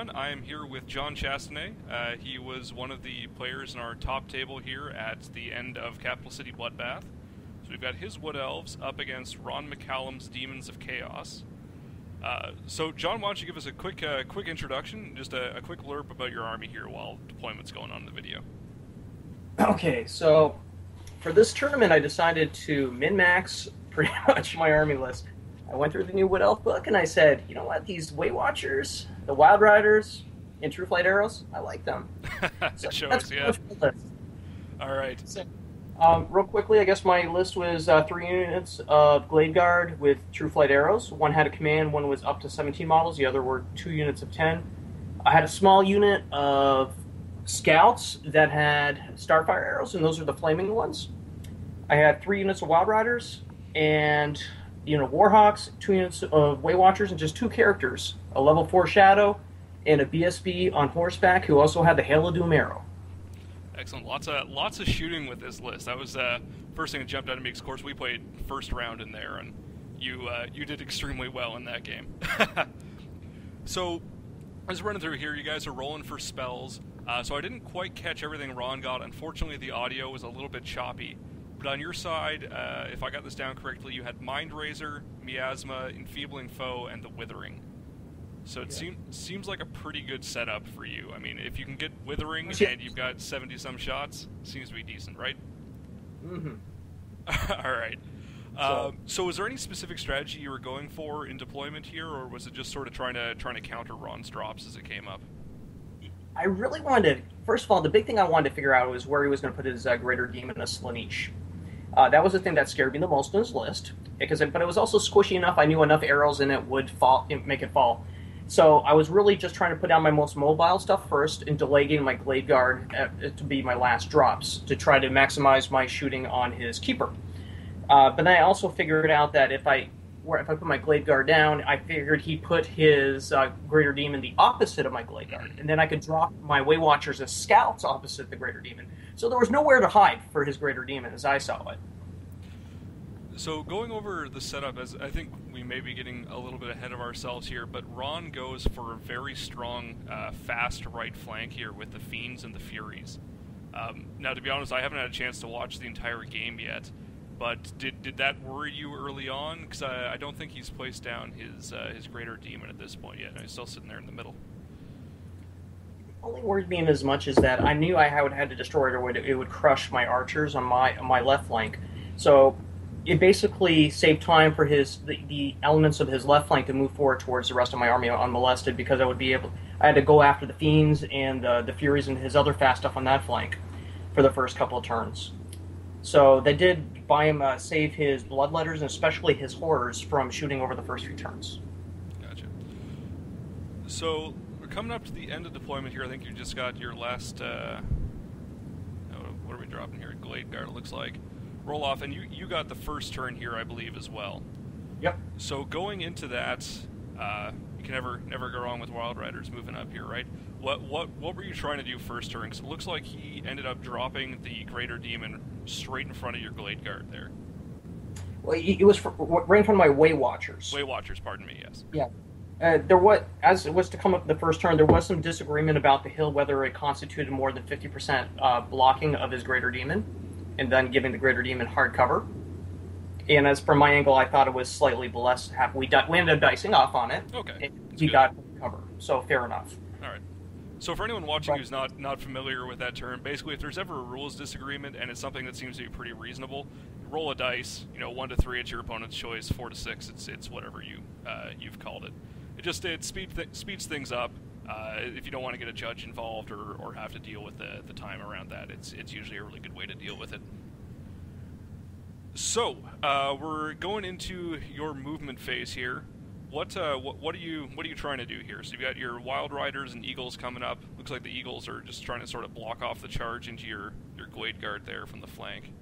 everyone. I am here with John Chastanet. He was one of the players in our top table here at the end of Capital City Bloodbath. So we've got his Wood Elves up against Ron McCallum's Demons of Chaos. So John, why don't you give us a quick introduction, just a quick blurb about your army here while deployment's going on in the video. Okay, so for this tournament I decided to min-max pretty much my army list. I went through the new Wood Elf book and I said, you know what, these Waywatchers, the Wild Riders, and Trueflight arrows, I like them. So it shows, that's yeah. list. All right. So, real quickly, I guess my list was 3 units of Glade Guard with Trueflight arrows. One had a command, one was up to 17 models, the other were 2 units of 10. I had a small unit of Scouts that had Starfire arrows, and those are the flaming ones. I had 3 units of Wild Riders, and Warhawks, 2 units of Waywatchers, and just 2 characters, a level 4 Shadow and a BSB on horseback who also had the Hail of Doom arrow. Excellent. Lots of shooting with this list. That was first thing that jumped out at me, because of course we played first round in there, and you did extremely well in that game. So, as we're running through here, you guys are rolling for spells. So I didn't quite catch everything Ron got. Unfortunately, the audio was a little bit choppy. But on your side, if I got this down correctly, you had Mind Razor, Miasma, Enfeebling Foe, and the Withering. So it seems like a pretty good setup for you. I mean, if you can get Withering and you've got 70-some shots, seems to be decent, right? Mm-hmm. All right. So was there any specific strategy you were going for in deployment here, or was it just sort of trying to counter Ron's drops as it came up? I really wanted to, first of all, the big thing I wanted to figure out was where he was going to put his Greater Demon in a Slaanesh. That was the thing that scared me the most in his list, but it was also squishy enough. I knew enough arrows in it would make it fall. So I was really just trying to put down my most mobile stuff first and delay getting my Glade Guard to be my last drops to try to maximize my shooting on his Keeper. But then I also figured out that if I put my Glade Guard down, I figured he put his Greater Demon the opposite of my Glade Guard, and then I could drop my Waywatchers as Scouts opposite the Greater Demon. So there was nowhere to hide for his Greater Demon as I saw it. So going over the setup, as I think we may be getting a little bit ahead of ourselves here, but Ron goes for a very strong, fast right flank here with the Fiends and the Furies. Now, to be honest, I haven't had a chance to watch the entire game yet, but did that worry you early on? Because I don't think he's placed down his Greater Demon at this point yet. He's still sitting there in the middle. Only worried me as much as that I knew I would have to destroy it, or it would crush my archers on my left flank. So it basically saved time for the elements of his left flank to move forward towards the rest of my army unmolested, because I had to go after the Fiends and the Furies and his other fast stuff on that flank for the first couple of turns. So they did buy him save his Bloodletters and especially his Horrors from shooting over the first few turns. Gotcha. So we're coming up to the end of deployment here. I think you just got your last, what are we dropping here? Glade Guard, it looks like. Roll off, and you got the first turn here, I believe, as well. Yep. So going into that, you can never go wrong with Wild Riders moving up here, right? What were you trying to do first turn? Because it looks like he ended up dropping the Greater Demon straight in front of your Glade Guard there. Well, it was right in front of my Waywatchers. Waywatchers, pardon me, yes. Yeah. As it was to come up the first turn, there was some disagreement about the hill, whether it constituted more than 50% blocking of his Greater Demon, and then giving the Greater Demon hard cover. And as from my angle, I thought it was slightly less. We ended up dicing off on it. Okay. He got cover, so fair enough. All right. So for anyone watching who's not familiar with that term, basically if there's ever a rules disagreement and it's something that seems to be pretty reasonable, roll a dice. 1 to 3, it's your opponent's choice. 4 to 6, it's whatever you've called it. It speeds things up. If you don't want to get a judge involved or have to deal with the time around that, it's usually a really good way to deal with it. So we're going into your movement phase here. What are you trying to do here? So you've got your Wild Riders and Eagles coming up. Looks like the Eagles are just trying to sort of block off the charge into your Glade Guard there from the flank.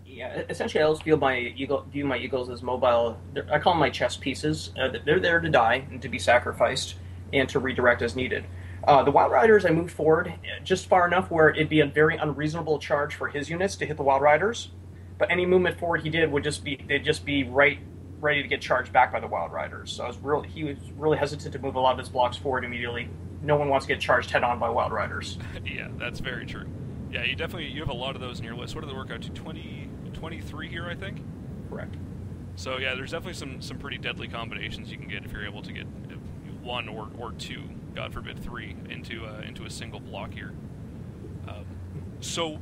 Yeah, essentially I always view my Eagles as mobile. I call them my chess pieces. They're there to die and to be sacrificed and to redirect as needed. The Wild Riders, I moved forward just far enough where it'd be a very unreasonable charge for his units to hit the Wild Riders, but any movement forward he did would just be right ready to get charged back by the Wild Riders. So he was really hesitant to move a lot of his blocks forward immediately. No one wants to get charged head on by Wild Riders. Yeah, that's very true. Yeah, you have a lot of those in your list. What did they work out to? 23 here, I think? Correct. So yeah, there's definitely some pretty deadly combinations you can get if you're able to get one or two, God forbid three, into a single block here. So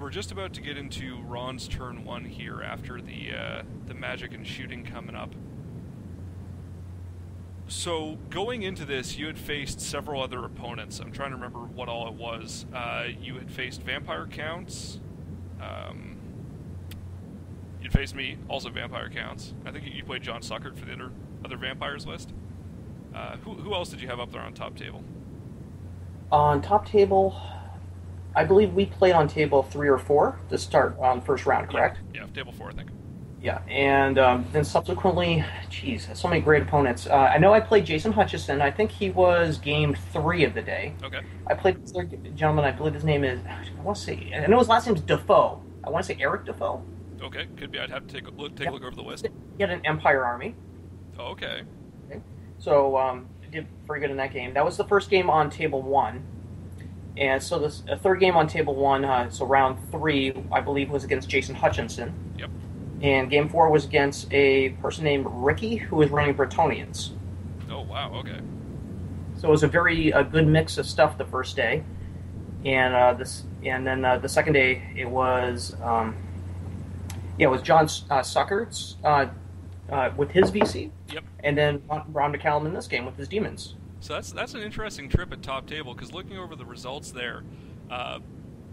we're just about to get into Ron's turn 1 here after the magic and shooting coming up. So going into this, you had faced several other opponents. I'm trying to remember what all it was. You had faced Vampire Counts. You'd faced me, also Vampire Counts. I think you played John Suckert for the other Vampires list. Who else did you have up there on top table? On top table, I believe we played on table 3 or 4 to start on first round, correct? Yeah, table 4, I think. Yeah, and then subsequently, so many great opponents. I know I played Jason Hutchison. I think he was game 3 of the day. Okay. I played this gentleman, I believe his name is, I know his last name is Defoe. I want to say Eric Defoe. Okay, could be. I'd have to take a look over the list. He had an Empire army. Oh, okay. So, I did very good in that game. That was the first game on table 1. And so this third game on table 1, so round 3, I believe, was against Jason Hutchinson. Yep. And game 4 was against a person named Ricky, who was running Bretonians. Oh, wow, okay. So it was a very good mix of stuff the first day. And then the second day, it was John Suckerts with his VC. Yep. And then Ron McCallum in this game with his Demons. So that's an interesting trip at top table, because looking over the results there,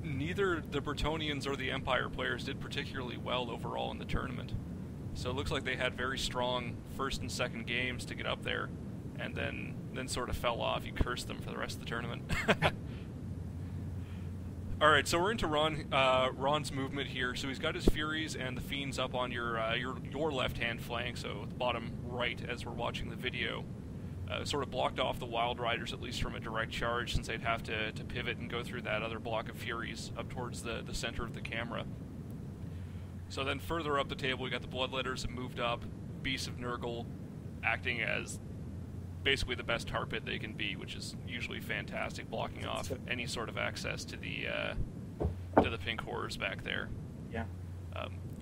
neither the Bretonians or the Empire players did particularly well overall in the tournament. So it looks like they had very strong first and second games to get up there, and then sort of fell off. You cursed them for the rest of the tournament. All right, so we're into Ron's movement here. So he's got his Furies and the Fiends up on your left-hand flank, so the bottom right as we're watching the video. Sort of blocked off the Wild Riders, at least from a direct charge, since they'd have to pivot and go through that other block of Furies up towards the center of the camera. So then further up the table, we got the Bloodletters that moved up, Beasts of Nurgle acting as basically the best tar pit they can be, which is usually fantastic, blocking off any sort of access to the pink horrors back there. Yeah.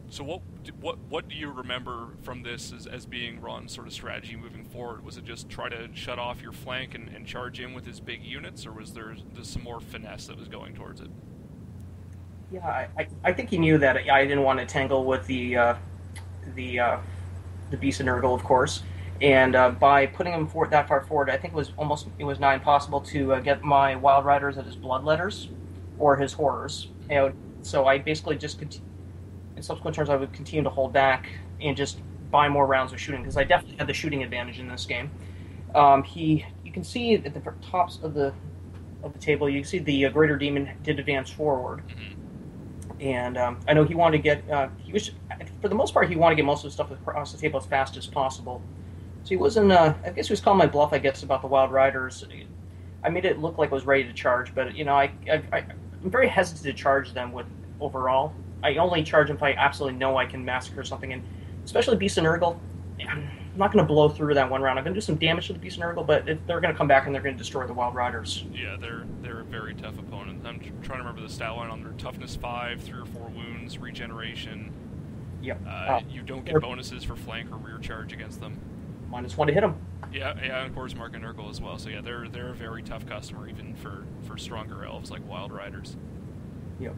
So what do you remember from this as being Ron's sort of strategy moving forward? Was it just try to shut off your flank and charge in with his big units, or was there some more finesse that was going towards it? Yeah, I think he knew that I didn't want to tangle with the Beast of Nurgle, of course, and by putting him that far forward, I think it was nigh impossible to get my Wild Riders at his Bloodletters or his Horrors. So I basically just in subsequent turns, I would continue to hold back and just buy more rounds of shooting, because I definitely had the shooting advantage in this game. You can see at the tops of the table, you can see the Greater Demon did advance forward. Mm-hmm. And I know he wanted to get, for the most part, he wanted to get most of the stuff across the table as fast as possible. So he wasn't, I guess he was calling my bluff, I guess, about the Wild Riders. I made it look like I was ready to charge, but, I'm very hesitant to charge them overall. I only charge them if I absolutely know I can massacre something, and especially Beast of Nurgle, I'm not going to blow through that one round. I'm going to do some damage to the Beast of Nurgle, but they're going to come back and they're going to destroy the Wild Riders. Yeah, they're a very tough opponent. I'm trying to remember the stat line on their toughness 5, 3 or 4 wounds, regeneration. Yep. You don't get bonuses for flank or rear charge against them. -1 to hit them. Yeah, and of course Mark and Nurgle as well. So yeah, they're a very tough customer, even for stronger elves like Wild Riders. Yep.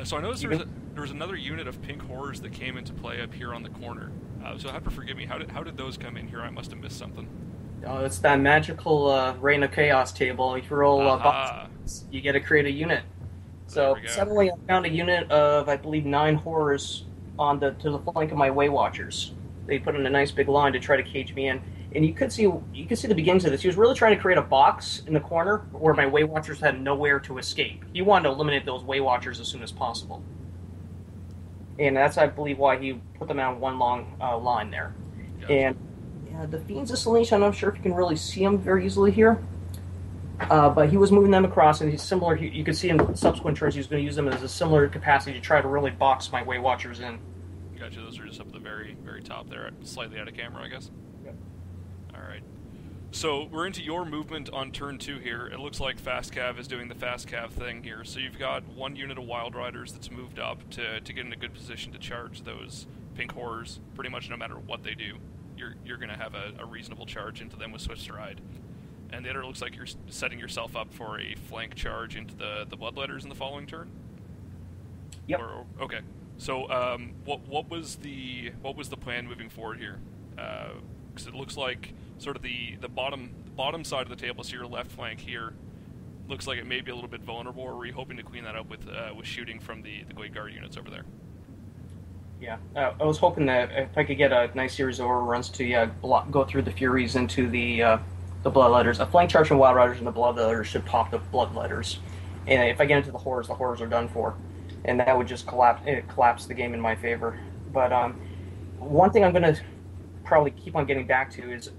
So I noticed there was another unit of pink horrors that came into play up here on the corner. So you'll have to forgive me. How did those come in here? I must have missed something. Oh, it's that magical Reign of Chaos table. If you roll boxes, you get to create a unit. So suddenly I found a unit of, I believe, 9 horrors to the flank of my Waywatchers. They put in a nice big line to try to cage me in. And you could see the beginnings of this. He was really trying to create a box in the corner where my Waywatchers had nowhere to escape. He wanted to eliminate those Waywatchers as soon as possible. And that's, I believe, why he put them on one long line there. Gotcha. And the Fiends of Selene, I'm not sure if you can really see them very easily here. But he was moving them across, and he's similar. You could see in subsequent turns he was going to use them as a similar capacity to try to really box my Waywatchers in. Gotcha. Those are just up at the very, very top there, slightly out of camera, I guess. Yep. All right. So we're into your movement on turn 2 here. It looks like Fast Cav is doing the Fast Cav thing here. So you've got one unit of Wild Riders that's moved up to get in a good position to charge those pink horrors. Pretty much no matter what they do, you're going to have a reasonable charge into them with Swift Stride. And the other looks like you're setting yourself up for a flank charge into the Bloodletters in the following turn. Yep. Okay. So, what was the plan moving forward here? Because it looks like sort of the bottom side of the table, so your left flank here, looks like it may be a little bit vulnerable. Or were you hoping to clean that up with shooting from the Glade Guard units over there? Yeah, I was hoping that if I could get a nice series of overruns to go through the Furies into the Bloodletters. A flank charge from Wild Riders and the Bloodletters should pop the Bloodletters. And if I get into the horrors are done for. And that would just collapse the game in my favor. But one thing I'm going to probably keep on getting back to is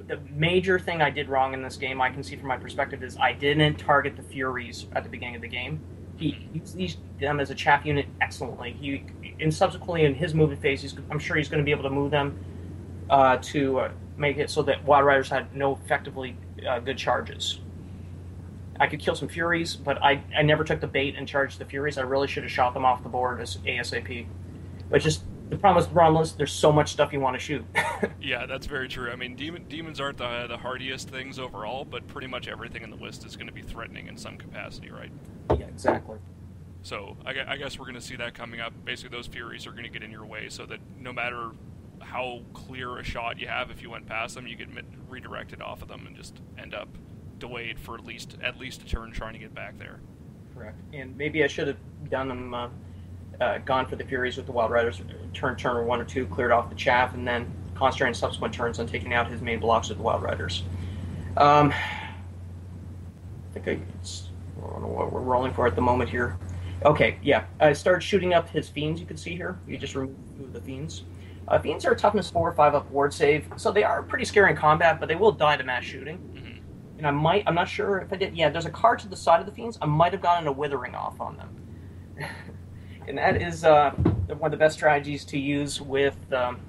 the major thing I did wrong in this game, I can see from my perspective, is I didn't target the Furies at the beginning of the game. He used them as a chaff unit excellently. Subsequently in his movement phase, I'm sure he's going to be able to move them to make it so that Wild Riders had no effectively good charges. I could kill some Furies, but I never took the bait and charged the Furies. I really should have shot them off the board as ASAP. But just the problem with the Brawn list, there's so much stuff you want to shoot. Yeah, that's very true. I mean, demons aren't the hardiest things overall, but pretty much everything in the list is going to be threatening in some capacity, right? Yeah, exactly. So I guess we're going to see that coming up. Basically, those Furies are going to get in your way so that no matter how clear a shot you have, if you went past them, you get redirected off of them and just end up delayed for at least a turn trying to get back there. Correct. And maybe I should have done them, gone for the Furies with the Wild Riders, turn 1 or 2, cleared off the chaff, and then concentrating subsequent turns on taking out his main blocks with the Wild Riders. I think I don't know what we're rolling for at the moment here. Okay, yeah. I started shooting up his Fiends, you can see here. You just remove the Fiends. Fiends are a toughness 4 or 5 up ward save, so they are pretty scary in combat, but they will die to mass shooting. Mm-hmm. And I'm not sure if I did. Yeah, there's a card to the side of the Fiends. I might have gotten a Withering off on them. And that is one of the best strategies to use with,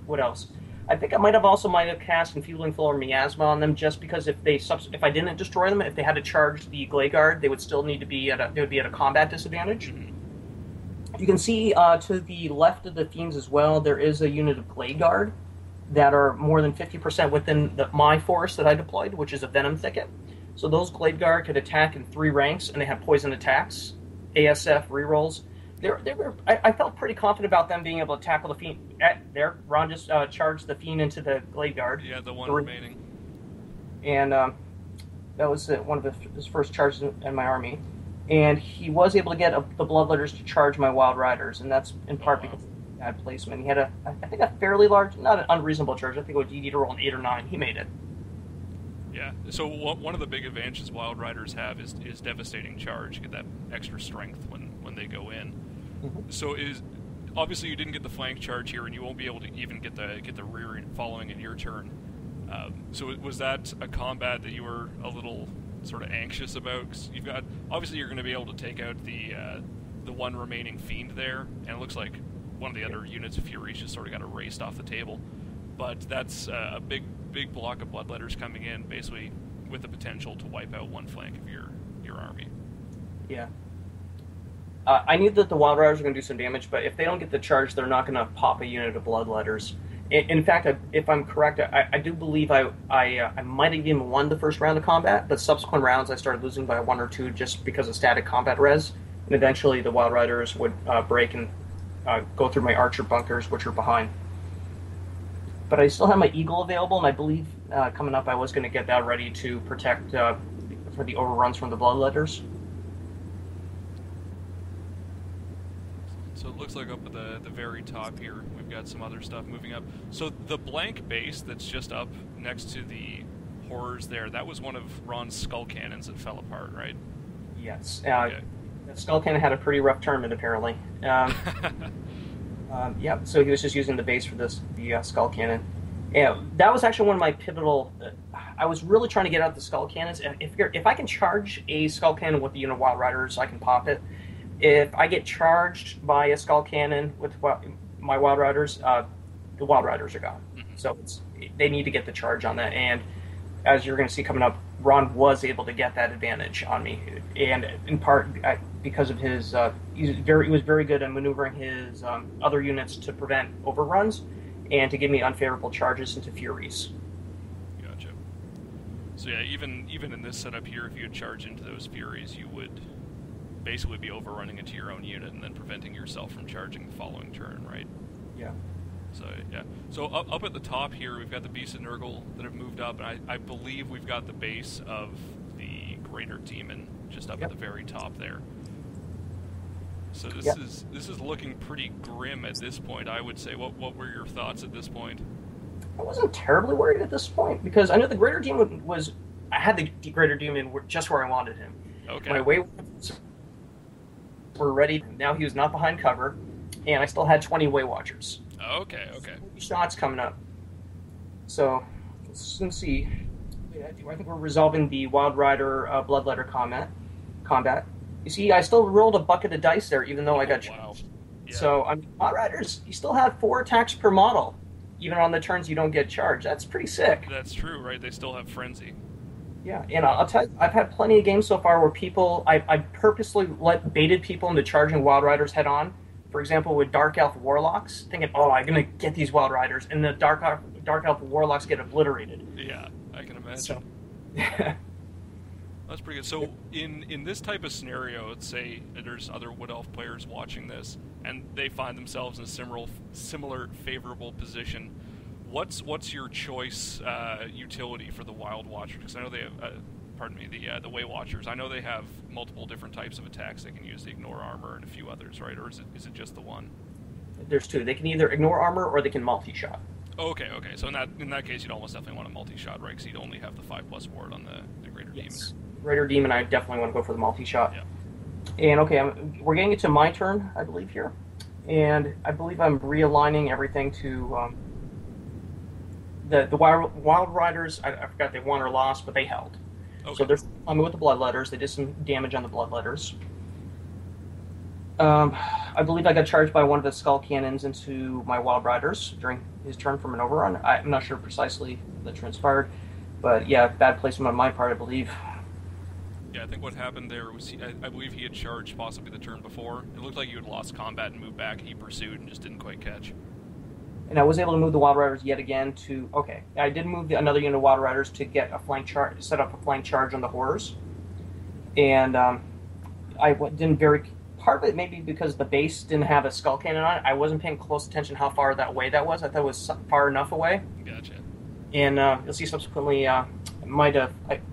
what else? I think I might have cast Enfeebling Flow or Miasma on them, just because if I didn't destroy them, if they had to charge the Glade Guard, they would still need to be at a combat disadvantage. Mm-hmm. You can see to the left of the Fiends as well, there is a unit of Glade Guard that are more than 50% within my force that I deployed, which is a Venom Thicket. So those Glade Guard could attack in 3 ranks, and they have poison attacks, ASF rerolls. I felt pretty confident about them being able to tackle the Fiend. There, Ron just charged the Fiend into the Glade Guard. Yeah, the one remaining. And that was one of his first charges in my army. And he was able to get the Bloodletters to charge my Wild Riders, and that's in part because of bad placement. He had I think a fairly large, not an unreasonable charge. I think it would need to roll an 8 or 9. He made it. Yeah. So one of the big advantages Wild Riders have is devastating charge. You get that extra strength when they go in. Mm-hmm. So obviously you didn't get the flank charge here, and you won't be able to even get the rear following in your turn. So was that a combat that you were a little sort of anxious about? 'Cause you're going to be able to take out the one remaining Fiend there, and it looks like one of the other units of Furies just sort of got erased off the table. But that's a big block of Bloodletters coming in, basically with the potential to wipe out one flank of your army. Yeah. I knew that the Wild Riders were going to do some damage, but if they don't get the charge, they're not going to pop a unit of Bloodletters. In fact, if I'm correct, I do believe I might have even won the first round of combat, but subsequent rounds I started losing by 1 or 2 just because of static combat res, and eventually the Wild Riders would break and go through my Archer bunkers, which are behind. But I still have my Eagle available, and I believe coming up I was going to get that ready to protect for the overruns from the Bloodletters. So it looks like up at the very top here, we've got some other stuff moving up. So the blank base that's just up next to the horrors there, that was one of Ron's skull cannons that fell apart, right? Yes. Okay. The skull cannon had a pretty rough tournament, apparently. Yeah, so he was just using the base for the skull cannon. Yeah, that was actually one of my pivotal... I was really trying to get out the skull cannons. If I can charge a skull cannon with the unit of Wild Riders, I can pop it. If I get charged by a skull cannon with my Wild Riders, the Wild Riders are gone. Mm-hmm. So they need to get the charge on that. And as you're going to see coming up, Ron was able to get that advantage on me, and in part because of his he was very good at maneuvering his other units to prevent overruns and to give me unfavorable charges into Furies. Gotcha. So yeah, even in this setup here, if you had charged into those Furies, you would basically be overrunning into your own unit and then preventing yourself from charging the following turn, right? Yeah. So yeah. So up at the top here, we've got the Beast of Nurgle that have moved up, and I believe we've got the base of the Greater Demon just up at the very top there. So this is looking pretty grim at this point, I would say. What were your thoughts at this point? I wasn't terribly worried at this point because I know the Greater Demon I had the Greater Demon just where I wanted him. Okay. My Waywatchers were ready. Now he was not behind cover, and I still had 20 Waywatchers. Okay. Shots coming up. So let's see. I think we're resolving the Wild Rider Bloodletter combat. You see, I still rolled a bucket of dice there, even though I got charged. Wow. Yeah. So Wild Riders, you still have 4 attacks per model, even on the turns you don't get charged. That's pretty sick. That's true, right? They still have Frenzy. Yeah, and I'll tell you, I've had plenty of games so far where I purposely baited people into charging Wild Riders head on. For example, with Dark Elf Warlocks, thinking, I'm going to get these Wild Riders, and the Dark Elf Warlocks get obliterated. Yeah, I can imagine. So, that's pretty good. So in this type of scenario, let's say there's other Wood Elf players watching this, and they find themselves in a similar favorable position. What's your choice utility for the Wild Watchers? Because I know they have, the Waywatchers. I know they have multiple different types of attacks they can use. They ignore armor and a few others, right? Or is it just the one? There's 2. They can either ignore armor or they can multi-shot. Okay. So in that case, you'd almost definitely want a multi-shot, right? Because you'd only have the 5+ ward on the Greater Demon. Greater Demon, I definitely want to go for the multi-shot. Yeah. And okay, we're getting into my turn, I believe, here. And I believe I'm realigning everything to the Wild Riders. I forgot they won or lost, but they held. Okay. So they're on me with the Bloodletters. They did some damage on the Bloodletters. I believe I got charged by one of the Skull Cannons into my Wild Riders during his turn from an overrun. I'm not sure precisely that transpired, but yeah, bad placement on my part, I believe. Yeah, I think what happened there was I believe he had charged possibly the turn before. It looked like you had lost combat and moved back. He pursued and just didn't quite catch. And I was able to move the Wild Riders yet again to... Okay, I did move another unit of Wild Riders to get a flank charge, set up a flank charge on the Horrors. And I didn't very... Part of it maybe because the base didn't have a Skull Cannon on it. I wasn't paying close attention how far away that was. I thought it was far enough away. Gotcha. And you'll see subsequently, I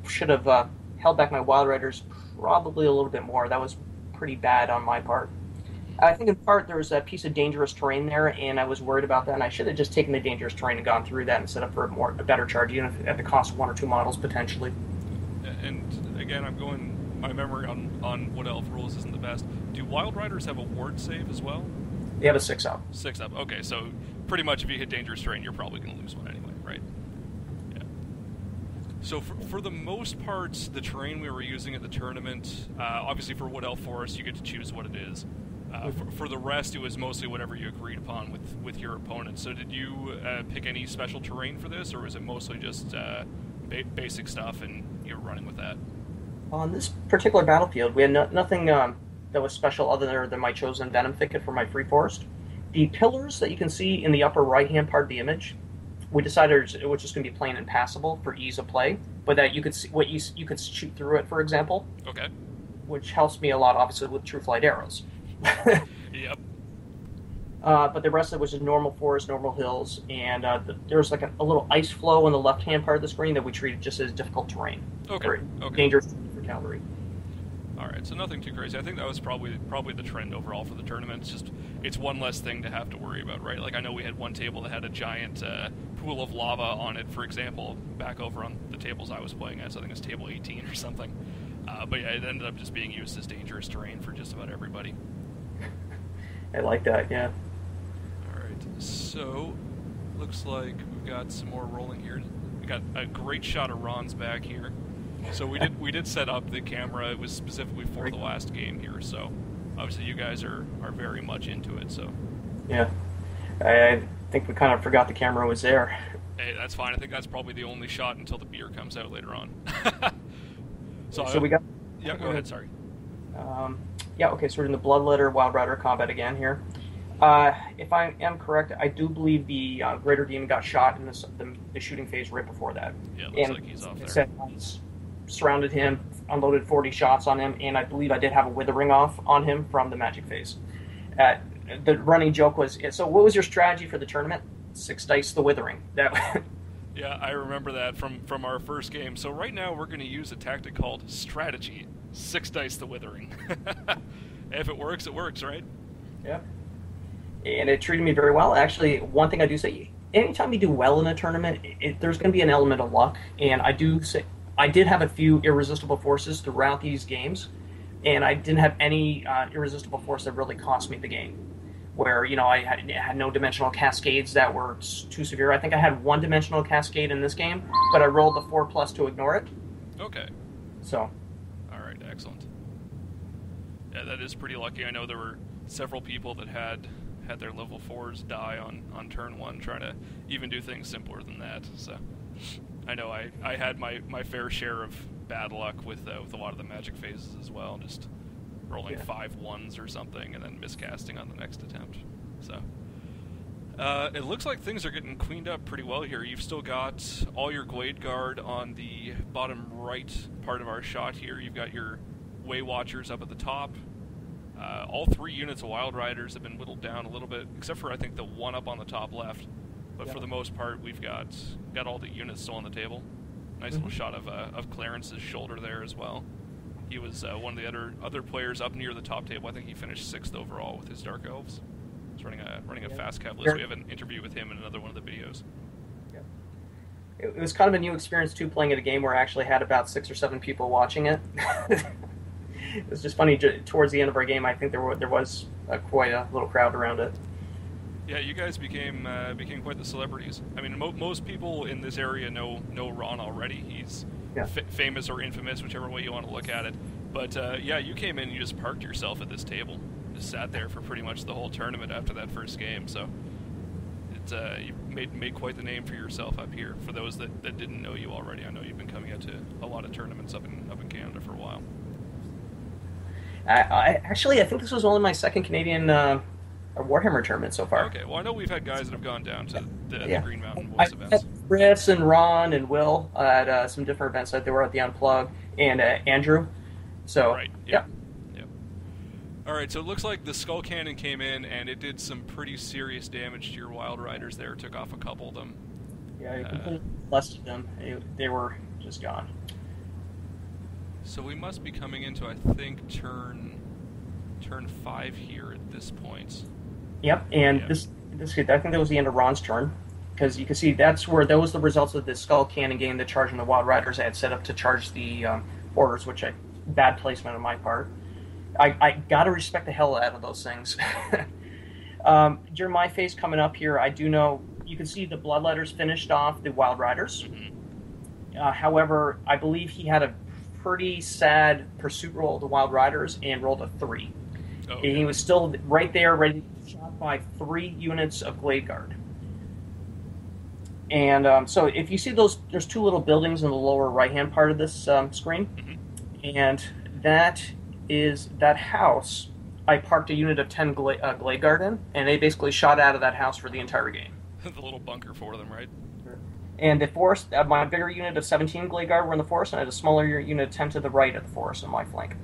should have held back my Wild Riders probably a little bit more. That was pretty bad on my part. I think in part there was a piece of dangerous terrain there, and I was worried about that, and I should have just taken the dangerous terrain and gone through that and set up for a better charge, even if at the cost of 1 or 2 models, potentially. And again, I'm going... My memory on Wood Elf rules isn't the best. Do Wild Riders have a ward save as well? They have a 6-up. 6-up. Okay, so pretty much if you hit dangerous terrain, you're probably going to lose one anyway, right? Yeah. So for the most part, the terrain we were using at the tournament, obviously for Wood Elf Forest, you get to choose what it is. For the rest, it was mostly whatever you agreed upon with your opponent. So did you pick any special terrain for this, or was it mostly just basic stuff and you were running with that? On this particular battlefield, we had nothing that was special other than my chosen Venom Thicket for my free forest. The pillars that you can see in the upper right-hand part of the image, we decided it was just going to be plain and passable for ease of play, but that you could see you could shoot through it, for example. Okay. Which helps me a lot, obviously, with Trueflight arrows. Yep. But the rest of it was just normal forest, normal hills, and there was like a little ice flow on the left-hand part of the screen that we treated just as difficult terrain. Okay. Dangerous for cavalry. All right, so nothing too crazy. I think that was probably the trend overall for the tournament. It's one less thing to have to worry about, right? Like I know we had one table that had a giant pool of lava on it, for example, back over on the tables I was playing at. So I think it was table 18 or something. But yeah, it ended up just being used as dangerous terrain for just about everybody. I like that, yeah. All right, so looks like we've got some more rolling here. We got a great shot of Ron's back here. So we did set up the camera. It was specifically for the last game here. So obviously you guys are very much into it. So yeah, I think we kind of forgot the camera was there. Hey, that's fine. I think that's probably the only shot until the beer comes out later on. So we got. Yeah, go ahead. Sorry. Yeah, okay, so we're in the Bloodletter Wild Rider combat again here. If I am correct, I do believe the Greater Demon got shot in the shooting phase right before that. Yeah, it looks like he's off there. Said, surrounded him, unloaded 40 shots on him, and I believe I did have a Withering off on him from the magic phase. The running joke was, so what was your strategy for the tournament? 6 dice the Withering. That. Yeah, I remember that from our first game. So right now we're going to use a tactic called strategy. 6 dice the Withering. If it works, right? Yeah. And it treated me very well. Actually, one thing I do say, anytime you do well in a tournament, there's going to be an element of luck. And I did have a few irresistible forces throughout these games, and I didn't have any irresistible force that really cost me the game. Where, I had no dimensional cascades that were too severe. I think I had 1 dimensional cascade in this game, but I rolled the 4+ to ignore it. Okay. So. All right, excellent. Yeah, that is pretty lucky. I know there were several people that had their level 4s die on turn 1, trying to even do things simpler than that. So I know I had my fair share of bad luck with a lot of the magic phases as well, just rolling 5 1s or something and then miscasting on the next attempt. So it looks like things are getting cleaned up pretty well here. You've still got all your Glade Guard on the bottom right part of our shot here. You've got your Waywatchers up at the top. All 3 units of Wild Riders have been whittled down a little bit, except for I think the one up on the top left. But for the most part, we've got all the units still on the table. Nice little shot of Clarence's shoulder there as well. He was one of the other players up near the top table. I think he finished 6th overall with his Dark Elves. He's running a fast cap list. We have an interview with him in another one of the videos. Yeah. It was kind of a new experience too, playing at a game where I actually had about 6 or 7 people watching it. It was just funny. Towards the end of our game, I think there was quite a little crowd around it. Yeah, you guys became quite the celebrities. I mean, most people in this area know Ron already. He's famous or infamous, whichever way you want to look at it. But yeah, you came in and you just parked yourself at this table. Just sat there for pretty much the whole tournament after that first game. So you made quite the name for yourself up here. For those that didn't know you already, I know you've been coming out to a lot of tournaments up in Canada for a while. I think this was only my second Canadian Warhammer tournament so far. Okay, well, I know we've had guys that have gone down to the Green Mountain Voice events. Chris and Ron and Will at some different events. They were at the Unplug, and Andrew. So, right, yeah. All right, so it looks like the Skull Cannon came in, and it did some pretty serious damage to your Wild Riders there. Took off a couple of them. Yeah, you completely busted them. They were just gone. So we must be coming into, I think, turn 5 here at this point. Yep, and this I think that was the end of Ron's turn, because you can see that was the results of the Skull Cannon game that charging the Wild Riders I had set up to charge the Orders, which bad placement on my part. I gotta respect the hell out of those things. During my phase coming up here, I do know you can see the Bloodletters finished off the Wild Riders. However, I believe he had a pretty sad pursuit roll of the Wild Riders and rolled a 3. Okay. And he was still right there, ready to be shot by 3 units of Glade Guard. And so if you see those, there's 2 little buildings in the lower right-hand part of this screen. And that house, I parked a unit of 10 Glade Guard in, and they basically shot out of that house for the entire game. The little bunker for them, right? And the forest, my bigger unit of 17 Glade Guard were in the forest, and I had a smaller unit of 10 to the right of the forest on my flank.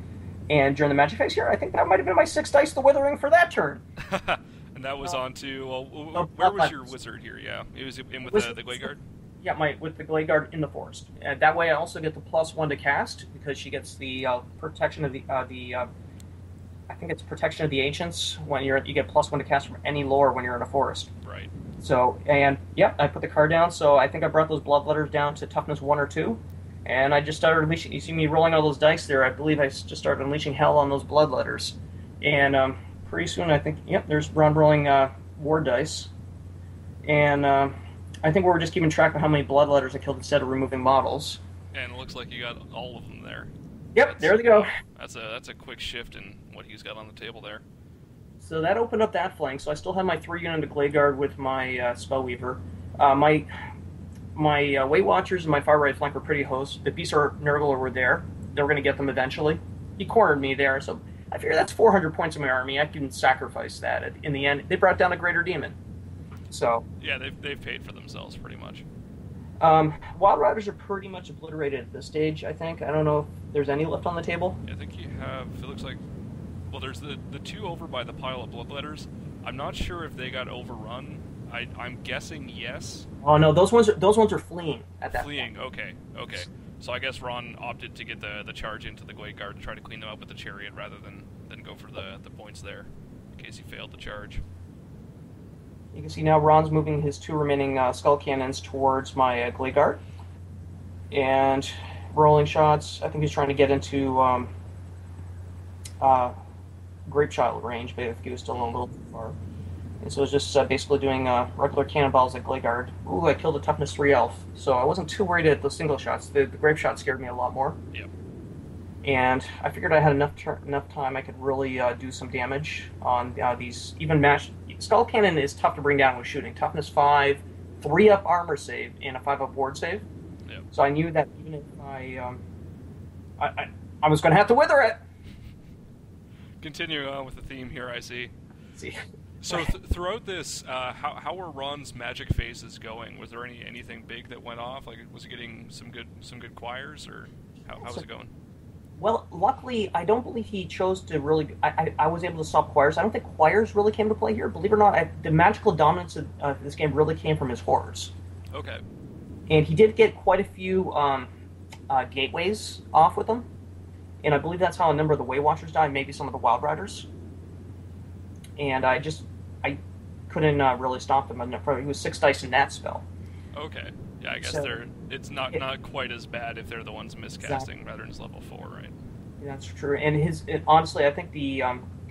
And during the magic phase here, I think that might have been my 6 dice the Withering for that turn. And that was on to, where was your wizard here? Yeah, it was in with the Glade Guard? Yeah, with the Glade Guard in the forest. That way I also get the +1 to cast, because she gets the protection of I think it's protection of the ancients, when you get +1 to cast from any lore when you're in a forest. Right. So, and, I put the card down, so I think I brought those Bloodletters down to toughness 1 or 2, and I just started unleashing. You see me rolling all those dice there, I believe I just started unleashing hell on those Bloodletters. And pretty soon I think, there's Ron rolling war dice. And I think we were just keeping track of how many Bloodletters I killed instead of removing models. And it looks like you got all of them there. Yep, there they go. That's a quick shift in what he's got on the table there. So that opened up that flank. So I still have my 3-unit Glade Guard with my Spellweaver. My Waywatchers and my far right flank were pretty host. The Beasts or Nurgle were there. They were going to get them eventually. He cornered me there, so I figure that's 400 points of my army. I can sacrifice that. In the end, they brought down a Greater Demon. So yeah, they've paid for themselves pretty much. Wild Riders are pretty much obliterated at this stage, I think. I don't know if there's any left on the table. Yeah, I think you have, it looks like, well, there's the two over by the pile of bloodletters. I'm not sure if they got overrun. I'm guessing yes. Oh no, those ones are fleeing at that Fleeing, point. okay. So I guess Ron opted to get the charge into the Glade Guard to try to clean them up with the chariot rather than go for the points there, in case he failed the charge. You can see now Ron's moving his 2 remaining skull cannons towards my Glade Guard. And rolling shots, I think he's trying to get into Grape Child range, but I think he was still a little too far. And so it was just basically doing regular cannonballs at Glade Guard. Ooh, I killed a toughness 3 elf, so I wasn't too worried at the single shots. The grape shot scared me a lot more. Yep. And I figured I had enough time I could really do some damage on these even matched. Skull Cannon is tough to bring down with shooting. Toughness 5, 3-up armor save, and a 5-up ward save. Yep. So I knew that even if I was going to have to wither it. Continuing on with the theme here, I see. See. So throughout this, how were Ron's magic phases going? Was there anything big that went off? Like, was he getting some good choirs, or how was it going? Well, luckily, I don't believe he chose to really. I was able to stop choirs. I don't think choirs really came to play here. Believe it or not, the magical dominance of this game really came from his horrors. Okay. And he did get quite a few gateways off with them, and I believe that's how a number of the Waywatchers died. Maybe some of the Wild Riders. And I couldn't really stop them. He was 6 dice in that spell. Okay. Yeah, I guess it's not quite as bad if they're the ones miscasting exactly. rather than level 4, right? Yeah, that's true. And honestly, I think the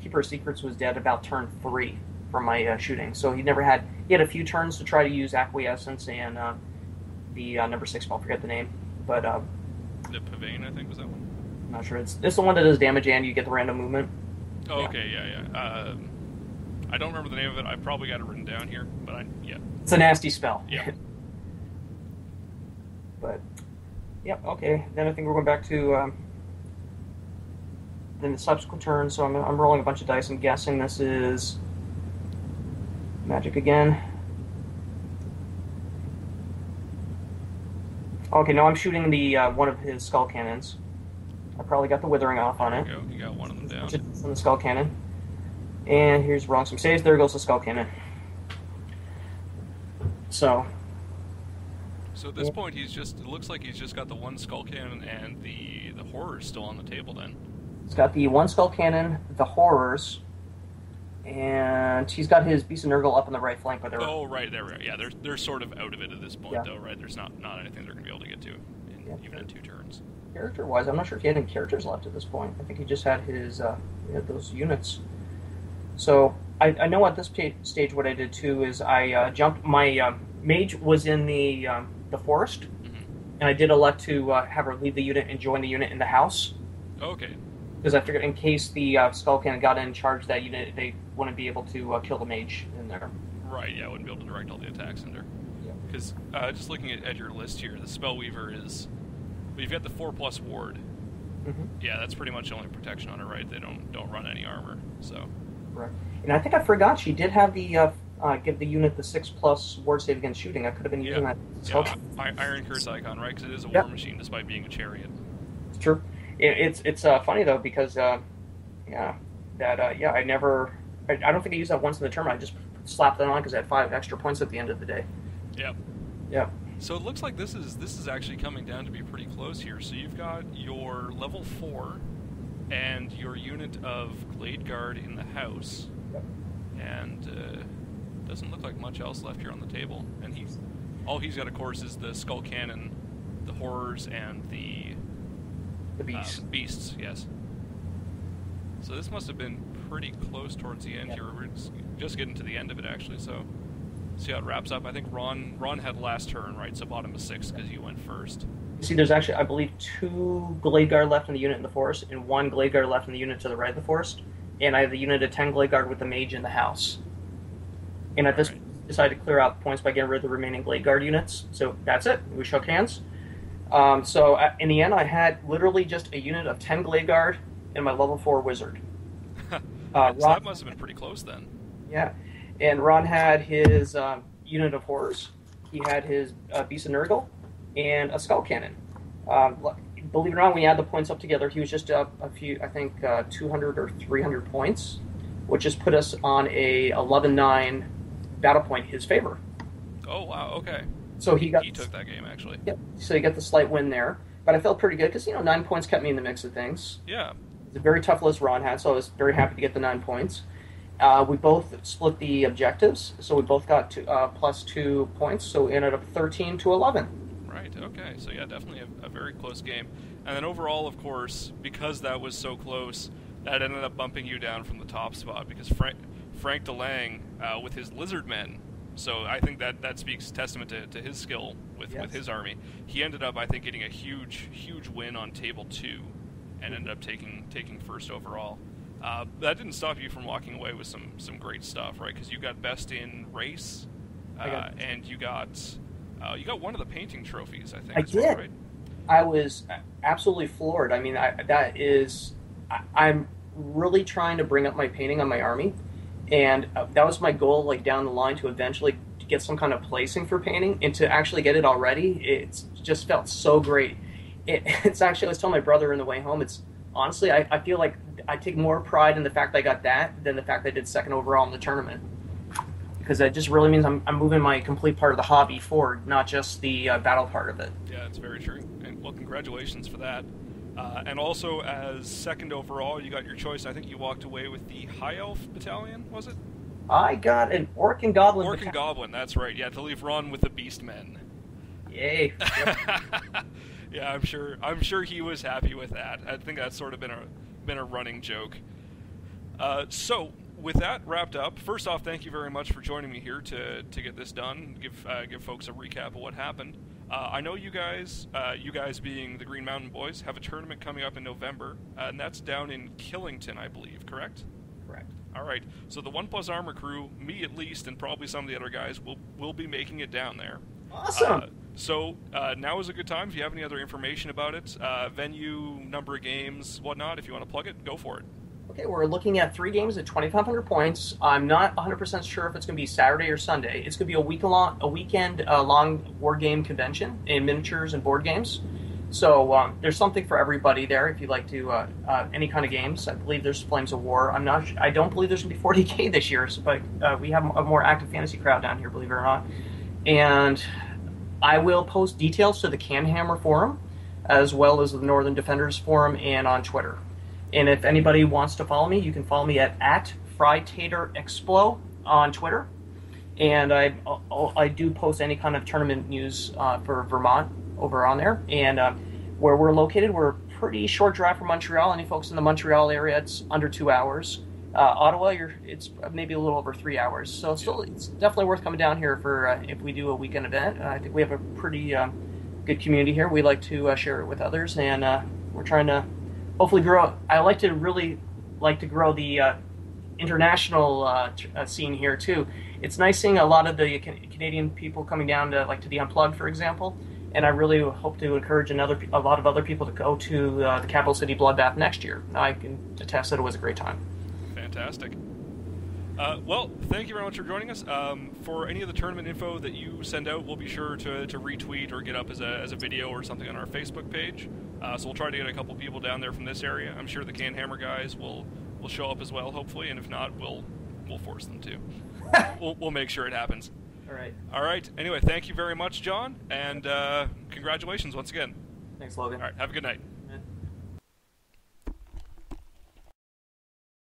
Keeper of Secrets was dead about turn 3 from my shooting. So he had a few turns to try to use Acquiescence and the number 6 spell, I forget the name. But the Pavane, I think, was that one? I'm not sure. It's the one that does damage and you get the random movement. Oh, yeah. Okay, yeah. I don't remember the name of it. I probably got it written down here, but yeah. It's a nasty spell. Yeah. But, yep, okay. Then I think we're going back to then the subsequent turn. So I'm rolling a bunch of dice. I'm guessing this is magic again. Okay, no, I'm shooting the one of his skull cannons. I probably got the withering off on it. There you go. You got one of them down. From the skull cannon. And here's rolling some saves. There goes the skull cannon. So at this point, it looks like he's just got the one skull cannon and the horrors still on the table then. He's got the one skull cannon, the horrors, and he's got his Beast of Nurgle up on the right flank. But oh, right, there. Yeah, they're sort of out of it at this point, yeah. Though, right? There's not anything they're going to be able to get to, even in 2 turns. Character-wise, I'm not sure if he had any characters left at this point. I think he just had his those units. So I know at this stage what I did too is I jumped. My mage was in the forest, mm-hmm. and I did elect to have her leave the unit and join the unit in the house. Okay. Because I figured in case the skull cannon got in charge that unit, they wouldn't be able to kill the mage in there. Right. Yeah, I wouldn't be able to direct all the attacks in there. Because just looking at your list here, the Spellweaver is. Well, you've got the 4+ ward. Mm-hmm. Yeah, that's pretty much the only protection on her, right? They don't run any armor, so. Correct. And I think I forgot she did have the give the unit the 6+ ward save against shooting. I could have been using that. Yeah, Ironcurse icon, right? Because it is a war machine despite being a chariot. It's true. It's funny though because I don't think I used that once in the tournament. I just slapped that on because I had 5 extra points at the end of the day. Yep. Yeah. So it looks like this is actually coming down to be pretty close here. So you've got your level 4 and your unit of Glade Guard in the house. Yep. And doesn't look like much else left here on the table. And all he's got, of course, is the skull cannon, the horrors, and the beasts. Beasts, yes. So this must have been pretty close towards the end here. We're just getting to the end of it, actually. So see how it wraps up. I think Ron had last turn, right? So bottom of 6 because you went first. See, there's actually, I believe, 2 Glade Guard left in the unit in the forest, and 1 Glade Guard left in the unit to the right of the forest. and I have the unit of 10 Glade Guard with the Mage in the house. And at this, Right. decided to clear out points by getting rid of the remaining Glade Guard units. So that's it. We shook hands. In the end, I had literally just a unit of 10 Glade Guard and my level 4 Wizard. So Ron, that must have been pretty close then. yeah. And Ron had his unit of Horrors. He had his Beast of Nurgle and a Skull Cannon. Believe it or not, when we add the points up together, he was just up a few, I think, 200 or 300 points, which has put us on a 11-9 battle point in his favor. Oh, wow, okay. So he took that game, actually. Yep. So he got the slight win there. But I felt pretty good because, 9 points kept me in the mix of things. Yeah. It's a very tough list Ron had, so I was very happy to get the 9 points. We both split the objectives, so we both got plus 2 points, so we ended up 13 to 11. Right, okay. So yeah, definitely a very close game. And then overall, of course, because that was so close, that ended up bumping you down from the top spot because Frank DeLang, with his Lizardmen, so I think that speaks testament to his skill with his army. He ended up, I think, getting a huge win on table 2 and ended up taking first overall. That didn't stop you from walking away with some great stuff, right? Because you got best in race, and you got one of the painting trophies, I think. I did. Right? I was absolutely floored. I mean, I'm really trying to bring up my painting on my army, and that was my goal, like down the line, to eventually get some kind of placing for painting, and to actually get it already, it's just felt so great. It's actually, I was telling my brother on the way home, it's honestly, I feel like I take more pride in the fact that I got that than the fact that I did second overall in the tournament. Because that just really means I'm moving my complete part of the hobby forward, not just the battle part of it. Yeah, it's very true. And well, congratulations for that. And also, as second overall, you got your choice. I think you walked away with the High Elf Battalion, was it? I got an Orc and Goblin Orc and Goblin, that's right. Yeah, to leave Ron with the Beastmen. Yay. Yep. Yeah, I'm sure he was happy with that. I think that's sort of been a running joke. So, with that wrapped up, first off, thank you very much for joining me here to get this done. Give folks a recap of what happened. I know you guys being the Green Mountain Boys, have a tournament coming up in November, and that's down in Killington, I believe. Correct? Correct. All right. So the 1+ Armor crew, me at least, and probably some of the other guys will be making it down there. Awesome. So now is a good time. If you have any other information about it, venue, number of games, whatnot, if you want to plug it, go for it. Okay, we're looking at 3 games at 2,500 points. I'm not 100% sure if it's going to be Saturday or Sunday. It's going to be a weekend long war game convention in miniatures and board games. So there's something for everybody there if you like to any kind of games. I believe there's Flames of War. I don't believe there's going to be 40K this year, but we have a more active fantasy crowd down here, believe it or not. And I will post details to the Canhammer forum, as well as the Northern Defenders forum, and on Twitter. And if anybody wants to follow me, you can follow me at FryTaterExplo on Twitter. And I do post any kind of tournament news for Vermont over on there. And where we're located, we're a pretty short drive from Montreal. Any folks in the Montreal area, it's under 2 hours. Ottawa, it's maybe a little over 3 hours. So it's definitely worth coming down here for if we do a weekend event. I think we have a pretty good community here. We like to share it with others, and we're trying to hopefully grow. I really like to grow the international scene here too. It's nice seeing a lot of the Canadian people coming down to the Unplugged, for example. And I really hope to encourage a lot of other people to go to the Capital City Bloodbath next year. I can attest that it was a great time. Fantastic. Well, thank you very much for joining us. For any of the tournament info that you send out, we'll be sure to retweet or get up as a video or something on our Facebook page. So we'll try to get a couple people down there from this area. I'm sure the Canhammer guys will show up as well, hopefully, and if not, we'll force them to. We'll make sure it happens. All right. Anyway, thank you very much, John, and congratulations once again. Thanks, Logan. All right. Have a good night.